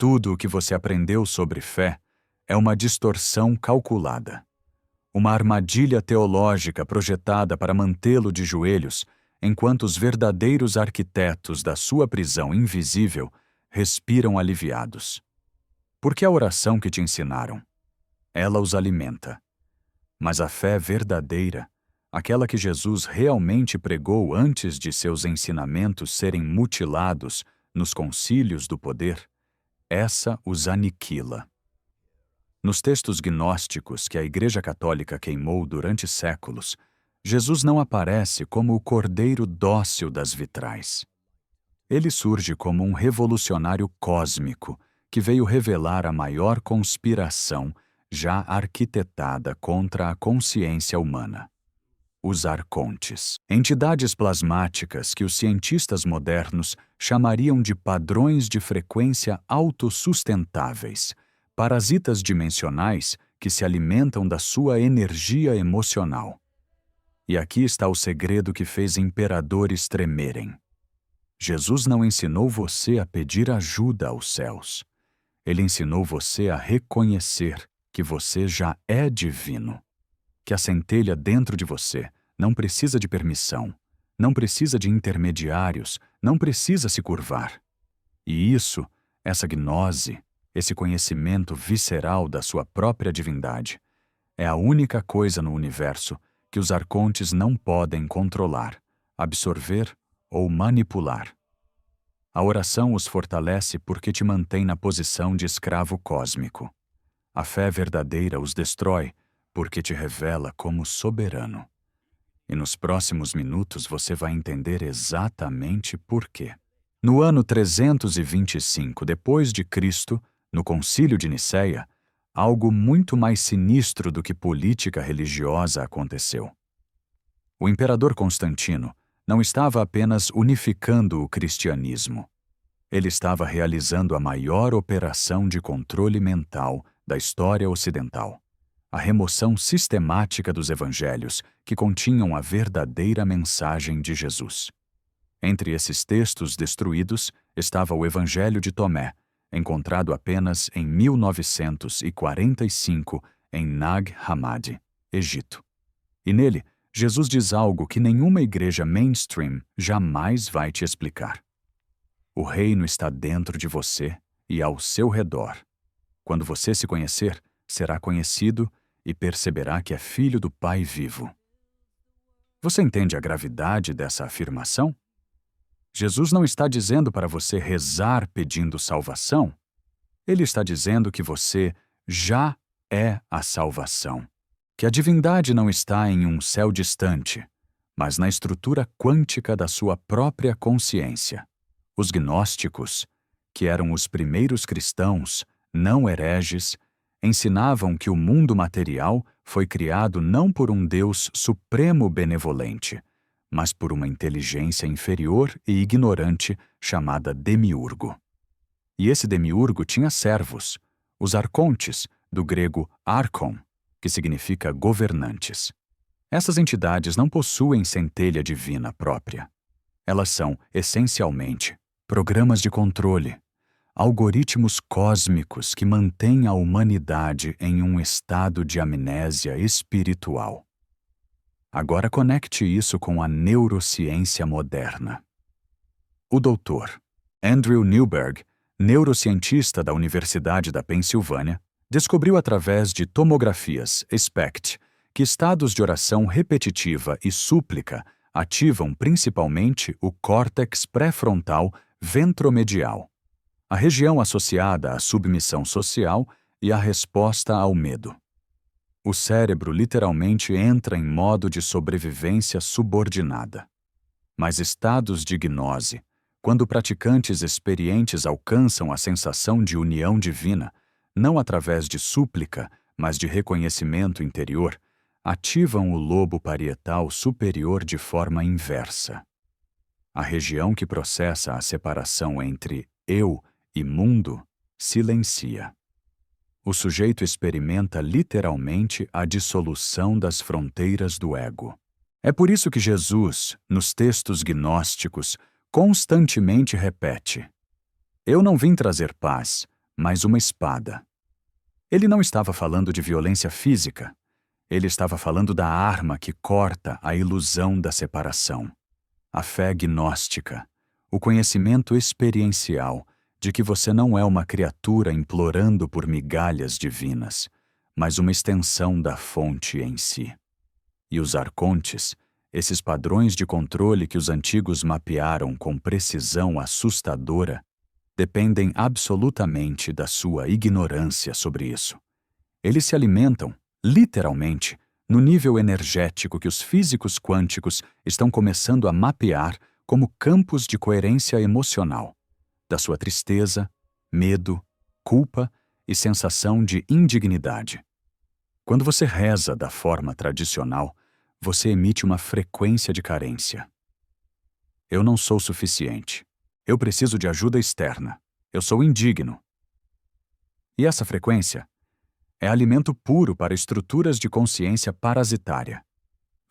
Tudo o que você aprendeu sobre fé é uma distorção calculada. Uma armadilha teológica projetada para mantê-lo de joelhos, enquanto os verdadeiros arquitetos da sua prisão invisível respiram aliviados. Porque a oração que te ensinaram, ela os alimenta. Mas a fé verdadeira, aquela que Jesus realmente pregou antes de seus ensinamentos serem mutilados nos concílios do poder, essa os aniquila. Nos textos gnósticos que a Igreja Católica queimou durante séculos, Jesus não aparece como o cordeiro dócil das vitrais. Ele surge como um revolucionário cósmico que veio revelar a maior conspiração já arquitetada contra a consciência humana. Os arcontes, entidades plasmáticas que os cientistas modernos chamariam de padrões de frequência autossustentáveis, parasitas dimensionais que se alimentam da sua energia emocional. E aqui está o segredo que fez imperadores tremerem. Jesus não ensinou você a pedir ajuda aos céus. Ele ensinou você a reconhecer que você já é divino, que a centelha dentro de você não precisa de permissão, não precisa de intermediários, não precisa se curvar. E isso, essa gnose, esse conhecimento visceral da sua própria divindade, é a única coisa no universo que os arcontes não podem controlar, absorver ou manipular. A oração os fortalece porque te mantém na posição de escravo cósmico. A fé verdadeira os destrói porque te revela como soberano. E nos próximos minutos você vai entender exatamente por quê. No ano 325 depois de Cristo, no Concílio de Nicéia, algo muito mais sinistro do que política religiosa aconteceu. O imperador Constantino não estava apenas unificando o cristianismo. Ele estava realizando a maior operação de controle mental da história ocidental. A remoção sistemática dos evangelhos que continham a verdadeira mensagem de Jesus. Entre esses textos destruídos estava o Evangelho de Tomé, encontrado apenas em 1945 em Nag Hammadi, Egito. E nele, Jesus diz algo que nenhuma igreja mainstream jamais vai te explicar. O reino está dentro de você e ao seu redor. Quando você se conhecer, será conhecido e perceberá que é filho do Pai vivo. Você entende a gravidade dessa afirmação? Jesus não está dizendo para você rezar pedindo salvação. Ele está dizendo que você já é a salvação. Que a divindade não está em um céu distante, mas na estrutura quântica da sua própria consciência. Os gnósticos, que eram os primeiros cristãos, não hereges, ensinavam que o mundo material foi criado não por um Deus supremo benevolente, mas por uma inteligência inferior e ignorante chamada demiurgo. E esse demiurgo tinha servos, os arcontes, do grego archon, que significa governantes. Essas entidades não possuem centelha divina própria. Elas são, essencialmente, programas de controle, algoritmos cósmicos que mantêm a humanidade em um estado de amnésia espiritual. Agora conecte isso com a neurociência moderna. O Dr. Andrew Newberg, neurocientista da Universidade da Pensilvânia, descobriu através de tomografias SPECT que estados de oração repetitiva e súplica ativam principalmente o córtex pré-frontal ventromedial, a região associada à submissão social e à resposta ao medo. O cérebro literalmente entra em modo de sobrevivência subordinada. Mas estados de gnose, quando praticantes experientes alcançam a sensação de união divina, não através de súplica, mas de reconhecimento interior, ativam o lobo parietal superior de forma inversa. A região que processa a separação entre eu e mundo silencia. O sujeito experimenta literalmente a dissolução das fronteiras do ego. É por isso que Jesus, nos textos gnósticos, constantemente repete: Eu não vim trazer paz, mas uma espada. Ele não estava falando de violência física. Ele estava falando da arma que corta a ilusão da separação. A fé gnóstica, o conhecimento experiencial de que você não é uma criatura implorando por migalhas divinas, mas uma extensão da fonte em si. E os arcontes, esses padrões de controle que os antigos mapearam com precisão assustadora, dependem absolutamente da sua ignorância sobre isso. Eles se alimentam, literalmente, no nível energético que os físicos quânticos estão começando a mapear como campos de coerência emocional, da sua tristeza, medo, culpa e sensação de indignidade. Quando você reza da forma tradicional, você emite uma frequência de carência. Eu não sou suficiente. Eu preciso de ajuda externa. Eu sou indigno. E essa frequência é alimento puro para estruturas de consciência parasitária.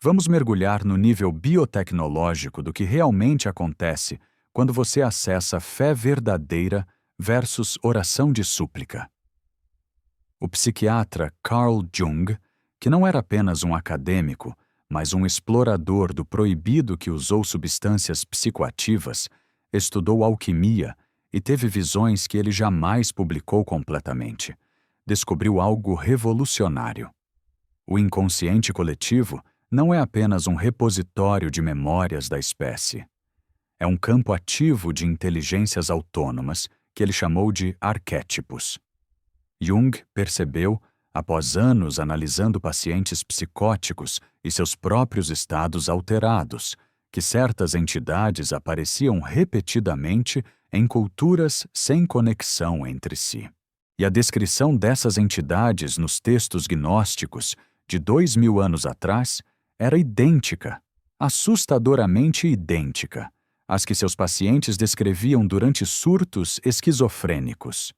Vamos mergulhar no nível biotecnológico do que realmente acontece quando você acessa fé verdadeira versus oração de súplica. O psiquiatra Carl Jung, que não era apenas um acadêmico, mas um explorador do proibido que usou substâncias psicoativas, estudou alquimia e teve visões que ele jamais publicou completamente. Descobriu algo revolucionário. O inconsciente coletivo não é apenas um repositório de memórias da espécie. É um campo ativo de inteligências autônomas que ele chamou de arquétipos. Jung percebeu, após anos analisando pacientes psicóticos e seus próprios estados alterados, que certas entidades apareciam repetidamente em culturas sem conexão entre si. E a descrição dessas entidades nos textos gnósticos de 2000 anos atrás era idêntica, assustadoramente idêntica, às que seus pacientes descreviam durante surtos esquizofrênicos.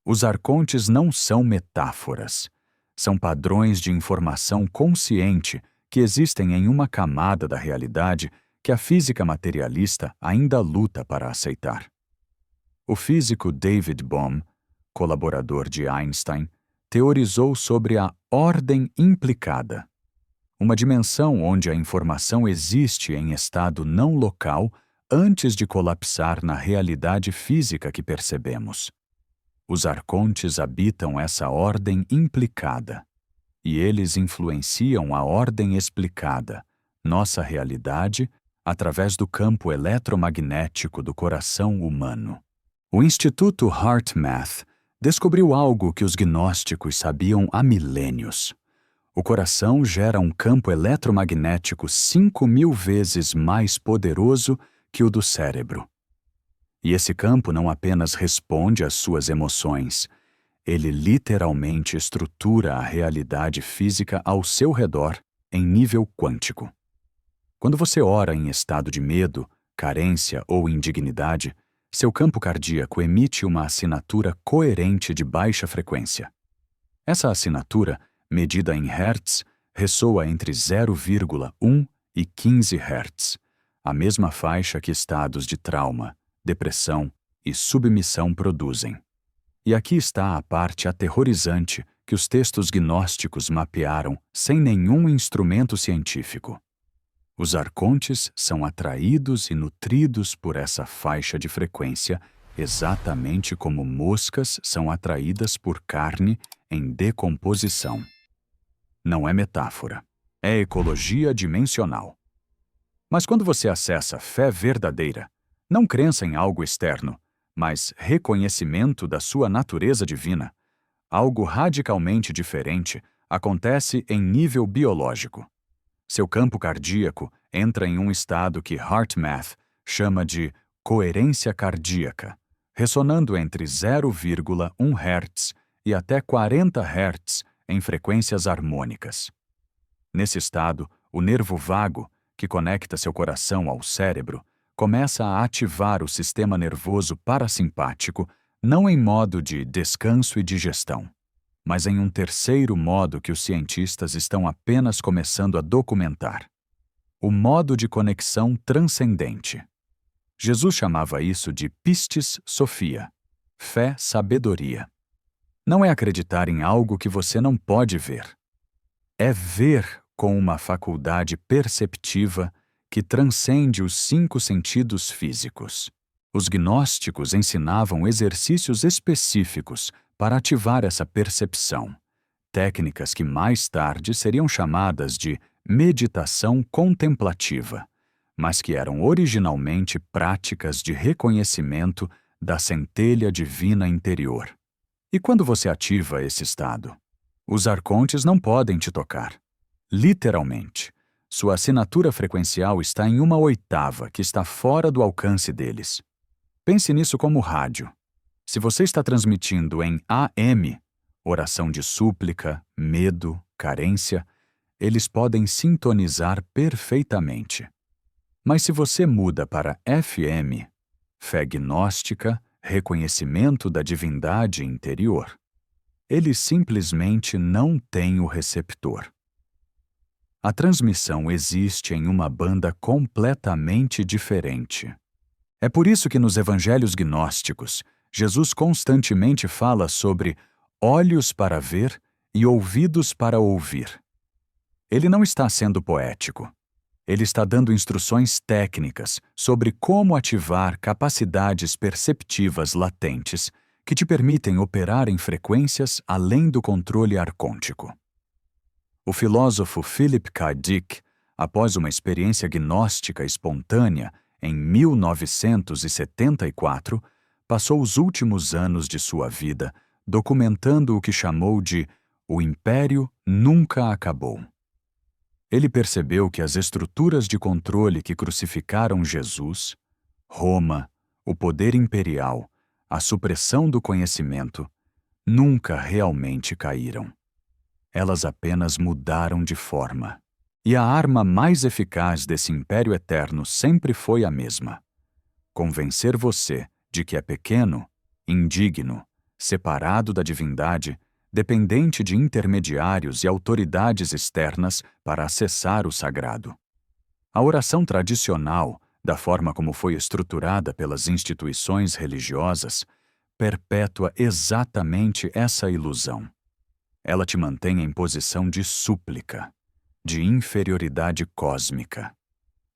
Os arcontes não são metáforas. São padrões de informação consciente que existem em uma camada da realidade que a física materialista ainda luta para aceitar. O físico David Bohm, colaborador de Einstein, teorizou sobre a ordem implicada, uma dimensão onde a informação existe em estado não local antes de colapsar na realidade física que percebemos. Os arcontes habitam essa ordem implicada, e eles influenciam a ordem explicada, nossa realidade, através do campo eletromagnético do coração humano. O Instituto HeartMath descobriu algo que os gnósticos sabiam há milênios. O coração gera um campo eletromagnético 5.000 vezes mais poderoso que o do cérebro. E esse campo não apenas responde às suas emoções, ele literalmente estrutura a realidade física ao seu redor em nível quântico. Quando você ora em estado de medo, carência ou indignidade, seu campo cardíaco emite uma assinatura coerente de baixa frequência. Essa assinatura, medida em hertz, ressoa entre 0,1 e 15 hertz, a mesma faixa que estados de trauma, depressão e submissão produzem. E aqui está a parte aterrorizante que os textos gnósticos mapearam sem nenhum instrumento científico. Os arcontes são atraídos e nutridos por essa faixa de frequência exatamente como moscas são atraídas por carne em decomposição. Não é metáfora, é ecologia dimensional. Mas quando você acessa fé verdadeira, não crença em algo externo, mas reconhecimento da sua natureza divina, algo radicalmente diferente acontece em nível biológico. Seu campo cardíaco entra em um estado que HeartMath chama de coerência cardíaca, ressonando entre 0,1 Hz e até 40 Hz em frequências harmônicas. Nesse estado, o nervo vago, que conecta seu coração ao cérebro, começa a ativar o sistema nervoso parasimpático não em modo de descanso e digestão, mas em um terceiro modo que os cientistas estão apenas começando a documentar: o modo de conexão transcendente. Jesus chamava isso de pistis sophia, Fé, sabedoria. Não é acreditar em algo que você não pode ver. É ver com uma faculdade perceptiva que transcende os 5 sentidos físicos. Os gnósticos ensinavam exercícios específicos para ativar essa percepção, técnicas que mais tarde seriam chamadas de meditação contemplativa, mas que eram originalmente práticas de reconhecimento da centelha divina interior. E quando você ativa esse estado? Os arcontes não podem te tocar. Literalmente, sua assinatura frequencial está em 1/8 que está fora do alcance deles. Pense nisso como rádio. Se você está transmitindo em AM, oração de súplica, medo, carência, eles podem sintonizar perfeitamente. Mas se você muda para FM, fé gnóstica, reconhecimento da divindade interior, eles simplesmente não têm o receptor. A transmissão existe em uma banda completamente diferente. É por isso que nos evangelhos gnósticos, Jesus constantemente fala sobre olhos para ver e ouvidos para ouvir. Ele não está sendo poético. Ele está dando instruções técnicas sobre como ativar capacidades perceptivas latentes que te permitem operar em frequências além do controle arcôntico. O filósofo Philip K. Dick, após uma experiência gnóstica espontânea em 1974, passou os últimos anos de sua vida documentando o que chamou de "O Império Nunca Acabou". Ele percebeu que as estruturas de controle que crucificaram Jesus, Roma, o poder imperial, a supressão do conhecimento, nunca realmente caíram. Elas apenas mudaram de forma. E a arma mais eficaz desse império eterno sempre foi a mesma: convencer você de que é pequeno, indigno, separado da divindade, dependente de intermediários e autoridades externas para acessar o sagrado. A oração tradicional, da forma como foi estruturada pelas instituições religiosas, perpetua exatamente essa ilusão. Ela te mantém em posição de súplica, de inferioridade cósmica.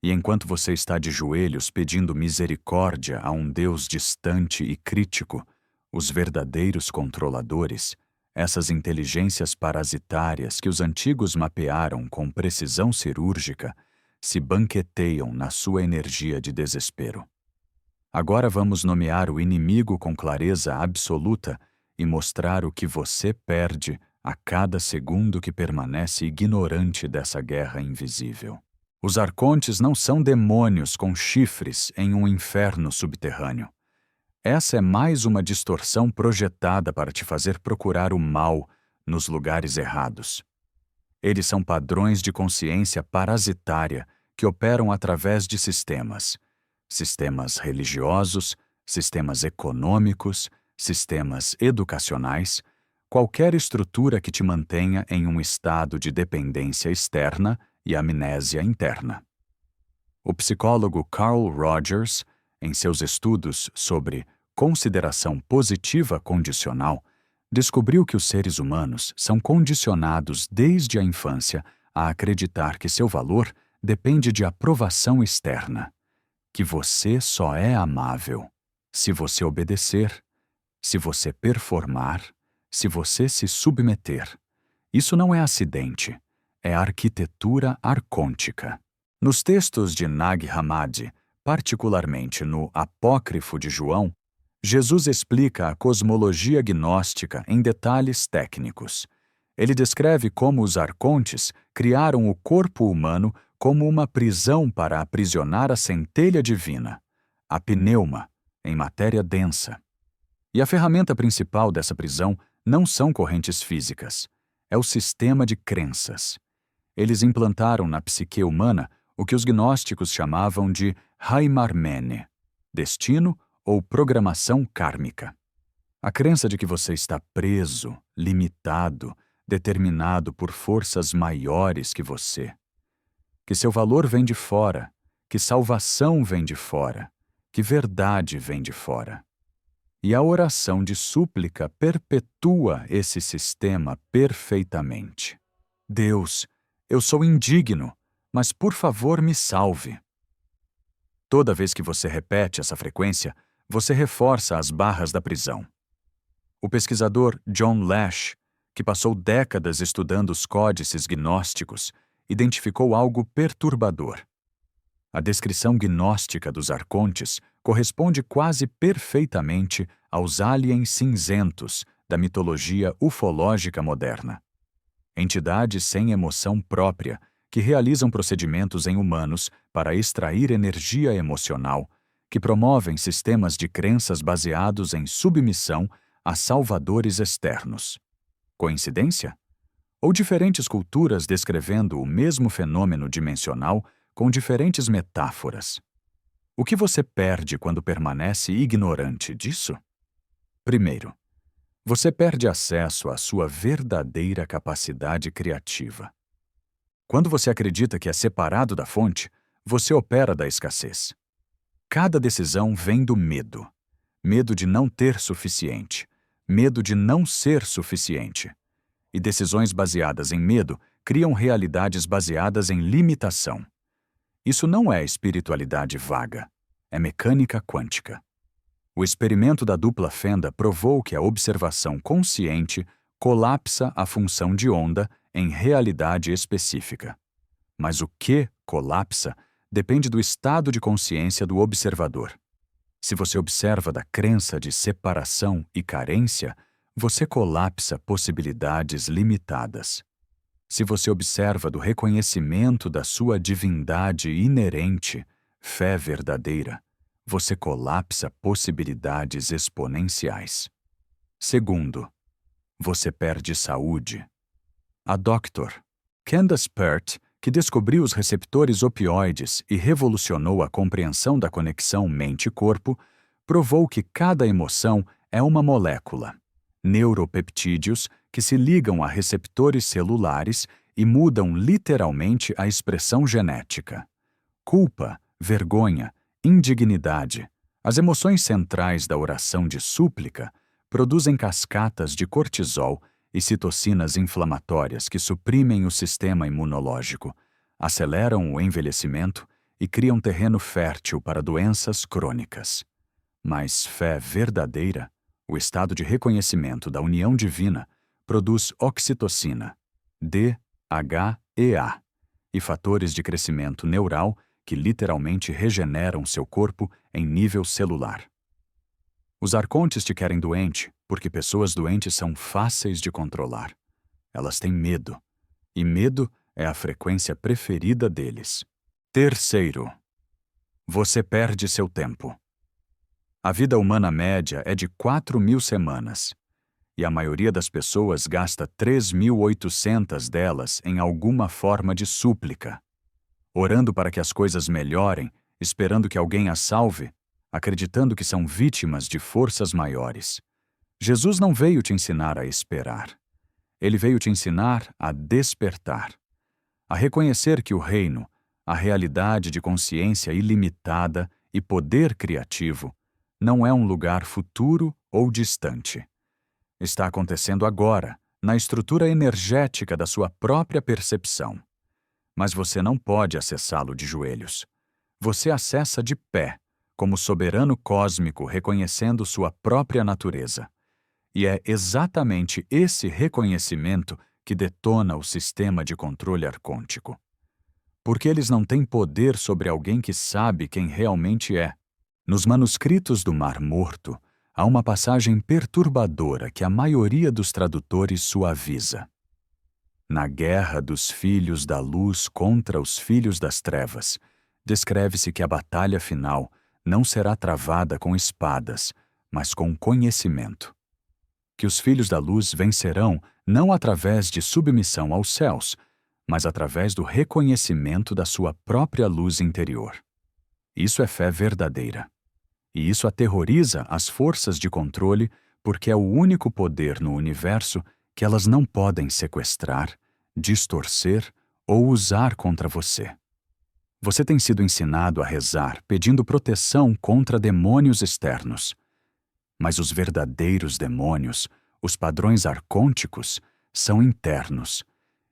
E enquanto você está de joelhos pedindo misericórdia a um Deus distante e crítico, os verdadeiros controladores, essas inteligências parasitárias que os antigos mapearam com precisão cirúrgica, se banqueteiam na sua energia de desespero. Agora vamos nomear o inimigo com clareza absoluta e mostrar o que você perde a cada segundo que permanece ignorante dessa guerra invisível. Os arcontes não são demônios com chifres em um inferno subterrâneo. Essa é mais uma distorção projetada para te fazer procurar o mal nos lugares errados. Eles são padrões de consciência parasitária que operam através de sistemas religiosos, sistemas econômicos, sistemas educacionais, qualquer estrutura que te mantenha em um estado de dependência externa e amnésia interna. O psicólogo Carl Rogers, em seus estudos sobre consideração positiva condicional, descobriu que os seres humanos são condicionados desde a infância a acreditar que seu valor depende de aprovação externa, que você só é amável se você obedecer, se você performar, se você se submeter. Isso não é acidente, é arquitetura arcôntica. Nos textos de Nag Hammadi, particularmente no Apócrifo de João, Jesus explica a cosmologia gnóstica em detalhes técnicos. Ele descreve como os arcontes criaram o corpo humano como uma prisão para aprisionar a centelha divina, a pneuma, em matéria densa. E a ferramenta principal dessa prisão não são correntes físicas, é o sistema de crenças. Eles implantaram na psique humana o que os gnósticos chamavam de Haimarmene, destino ou programação kármica. A crença de que você está preso, limitado, determinado por forças maiores que você. Que seu valor vem de fora, que salvação vem de fora, que verdade vem de fora. E a oração de súplica perpetua esse sistema perfeitamente. Deus, eu sou indigno, mas por favor me salve. Toda vez que você repete essa frequência, você reforça as barras da prisão. O pesquisador John Lash, que passou décadas estudando os códices gnósticos, identificou algo perturbador. A descrição gnóstica dos arcontes corresponde quase perfeitamente aos aliens cinzentos da mitologia ufológica moderna. Entidades sem emoção própria que realizam procedimentos em humanos para extrair energia emocional, que promovem sistemas de crenças baseados em submissão a salvadores externos. Coincidência? Ou diferentes culturas descrevendo o mesmo fenômeno dimensional com diferentes metáforas? O que você perde quando permanece ignorante disso? Primeiro, você perde acesso à sua verdadeira capacidade criativa. Quando você acredita que é separado da fonte, você opera da escassez. Cada decisão vem do medo. Medo de não ter suficiente. Medo de não ser suficiente. E decisões baseadas em medo criam realidades baseadas em limitação. Isso não é espiritualidade vaga. É mecânica quântica. O experimento da dupla fenda provou que a observação consciente colapsa a função de onda em realidade específica. Mas o que colapsa depende do estado de consciência do observador. Se você observa da crença de separação e carência, você colapsa possibilidades limitadas. Se você observa do reconhecimento da sua divindade inerente, fé verdadeira, você colapsa possibilidades exponenciais. Segundo, você perde saúde. A Dr. Candace Pert, que descobriu os receptores opioides e revolucionou a compreensão da conexão mente-corpo, provou que cada emoção é uma molécula, neuropeptídeos que se ligam a receptores celulares e mudam literalmente a expressão genética. Culpa, vergonha, indignidade, as emoções centrais da oração de súplica, produzem cascatas de cortisol e citocinas inflamatórias que suprimem o sistema imunológico, aceleram o envelhecimento e criam terreno fértil para doenças crônicas. Mas fé verdadeira, o estado de reconhecimento da união divina, produz oxitocina, DHEA, e fatores de crescimento neural que literalmente regeneram seu corpo em nível celular. Os arcontes te querem doente porque pessoas doentes são fáceis de controlar. Elas têm medo, e medo é a frequência preferida deles. Terceiro, você perde seu tempo. A vida humana média é de 4.000 semanas, e a maioria das pessoas gasta 3.800 delas em alguma forma de súplica, orando para que as coisas melhorem, esperando que alguém as salve, acreditando que são vítimas de forças maiores. Jesus não veio te ensinar a esperar. Ele veio te ensinar a despertar, a reconhecer que o reino, a realidade de consciência ilimitada e poder criativo, não é um lugar futuro ou distante. Está acontecendo agora, na estrutura energética da sua própria percepção. Mas você não pode acessá-lo de joelhos. Você acessa de pé, como soberano cósmico reconhecendo sua própria natureza. E é exatamente esse reconhecimento que detona o sistema de controle arcôntico. Porque eles não têm poder sobre alguém que sabe quem realmente é. Nos manuscritos do Mar Morto, há uma passagem perturbadora que a maioria dos tradutores suaviza. Na guerra dos filhos da luz contra os filhos das trevas, descreve-se que a batalha final não será travada com espadas, mas com conhecimento. Que os filhos da luz vencerão não através de submissão aos céus, mas através do reconhecimento da sua própria luz interior. Isso é fé verdadeira. E isso aterroriza as forças de controle porque é o único poder no universo que elas não podem sequestrar, distorcer ou usar contra você. Você tem sido ensinado a rezar pedindo proteção contra demônios externos. Mas os verdadeiros demônios, os padrões arcônticos, são internos.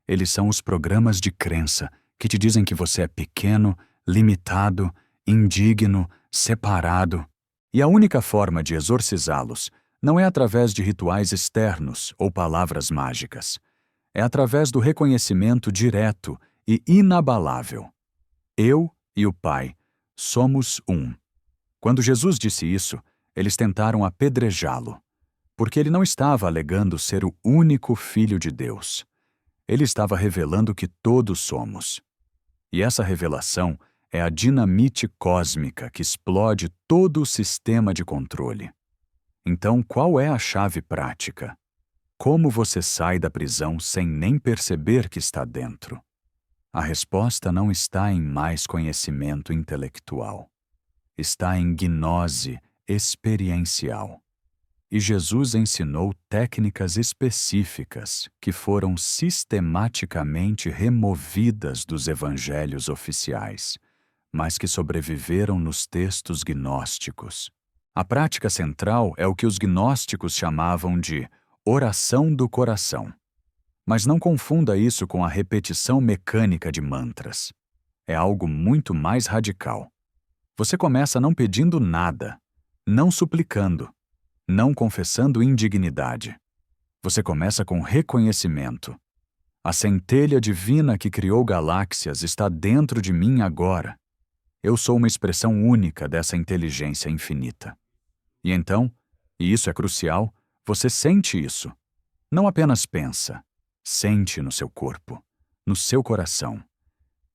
Eles são os programas de crença que te dizem que você é pequeno, limitado, indigno, separado. E a única forma de exorcizá-los não é através de rituais externos ou palavras mágicas. É através do reconhecimento direto e inabalável. Eu e o Pai somos um. Quando Jesus disse isso, eles tentaram apedrejá-lo, porque ele não estava alegando ser o único Filho de Deus. Ele estava revelando que todos somos. E essa revelação é a dinamite cósmica que explode todo o sistema de controle. Então, qual é a chave prática? Como você sai da prisão sem nem perceber que está dentro? A resposta não está em mais conhecimento intelectual. Está em gnose experiencial. E Jesus ensinou técnicas específicas que foram sistematicamente removidas dos evangelhos oficiais, mas que sobreviveram nos textos gnósticos. A prática central é o que os gnósticos chamavam de oração do coração. Mas não confunda isso com a repetição mecânica de mantras. É algo muito mais radical. Você começa não pedindo nada, não suplicando, não confessando indignidade. Você começa com reconhecimento. A centelha divina que criou galáxias está dentro de mim agora. Eu sou uma expressão única dessa inteligência infinita. E então, e isso é crucial, você sente isso. Não apenas pensa, sente no seu corpo, no seu coração.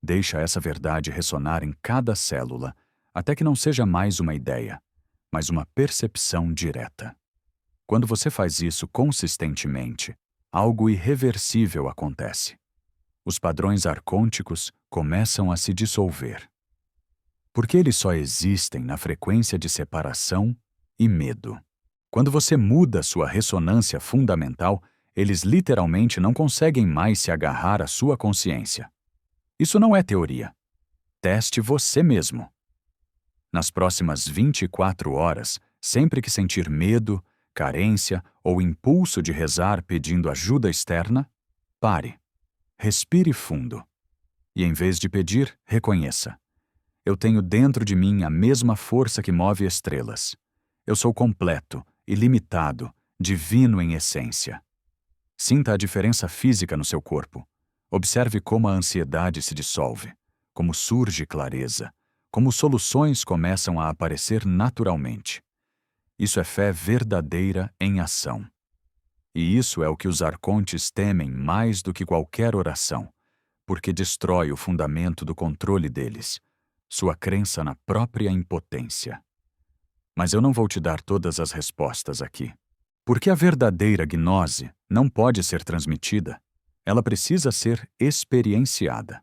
Deixa essa verdade ressonar em cada célula, até que não seja mais uma ideia, mas uma percepção direta. Quando você faz isso consistentemente, algo irreversível acontece. Os padrões arcônticos começam a se dissolver. Porque eles só existem na frequência de separação e medo. Quando você muda sua ressonância fundamental, eles literalmente não conseguem mais se agarrar à sua consciência. Isso não é teoria. Teste você mesmo. Nas próximas 24 horas, sempre que sentir medo, carência ou impulso de rezar pedindo ajuda externa, pare. Respire fundo. E em vez de pedir, reconheça. Eu tenho dentro de mim a mesma força que move estrelas. Eu sou completo, ilimitado, divino em essência. Sinta a diferença física no seu corpo. Observe como a ansiedade se dissolve, como surge clareza, como soluções começam a aparecer naturalmente. Isso é fé verdadeira em ação. E isso é o que os arcontes temem mais do que qualquer oração, porque destrói o fundamento do controle deles, sua crença na própria impotência. Mas eu não vou te dar todas as respostas aqui. Porque a verdadeira gnose não pode ser transmitida, ela precisa ser experienciada.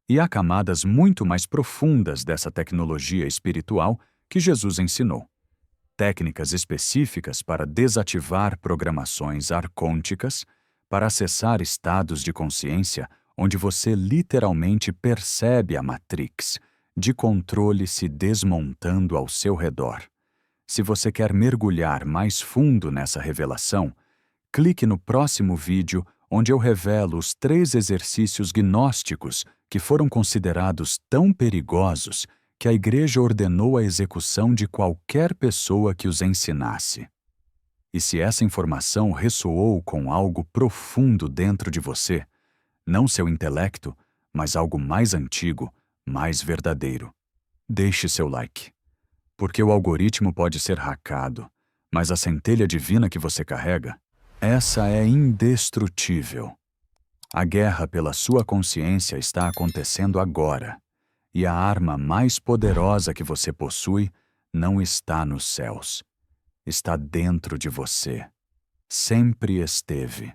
E há camadas muito mais profundas dessa tecnologia espiritual que Jesus ensinou. Técnicas específicas para desativar programações arcônticas, para acessar estados de consciência onde você literalmente percebe a Matrix de controle se desmontando ao seu redor. Se você quer mergulhar mais fundo nessa revelação, clique no próximo vídeo onde eu revelo os 3 exercícios gnósticos que foram considerados tão perigosos que a Igreja ordenou a execução de qualquer pessoa que os ensinasse. E se essa informação ressoou com algo profundo dentro de você, não seu intelecto, mas algo mais antigo, mais verdadeiro, deixe seu like. Porque o algoritmo pode ser hackado, mas a centelha divina que você carrega, essa é indestrutível. A guerra pela sua consciência está acontecendo agora, e a arma mais poderosa que você possui não está nos céus. Está dentro de você. Sempre esteve.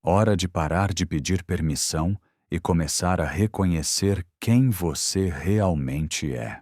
Hora de parar de pedir permissão e começar a reconhecer quem você realmente é.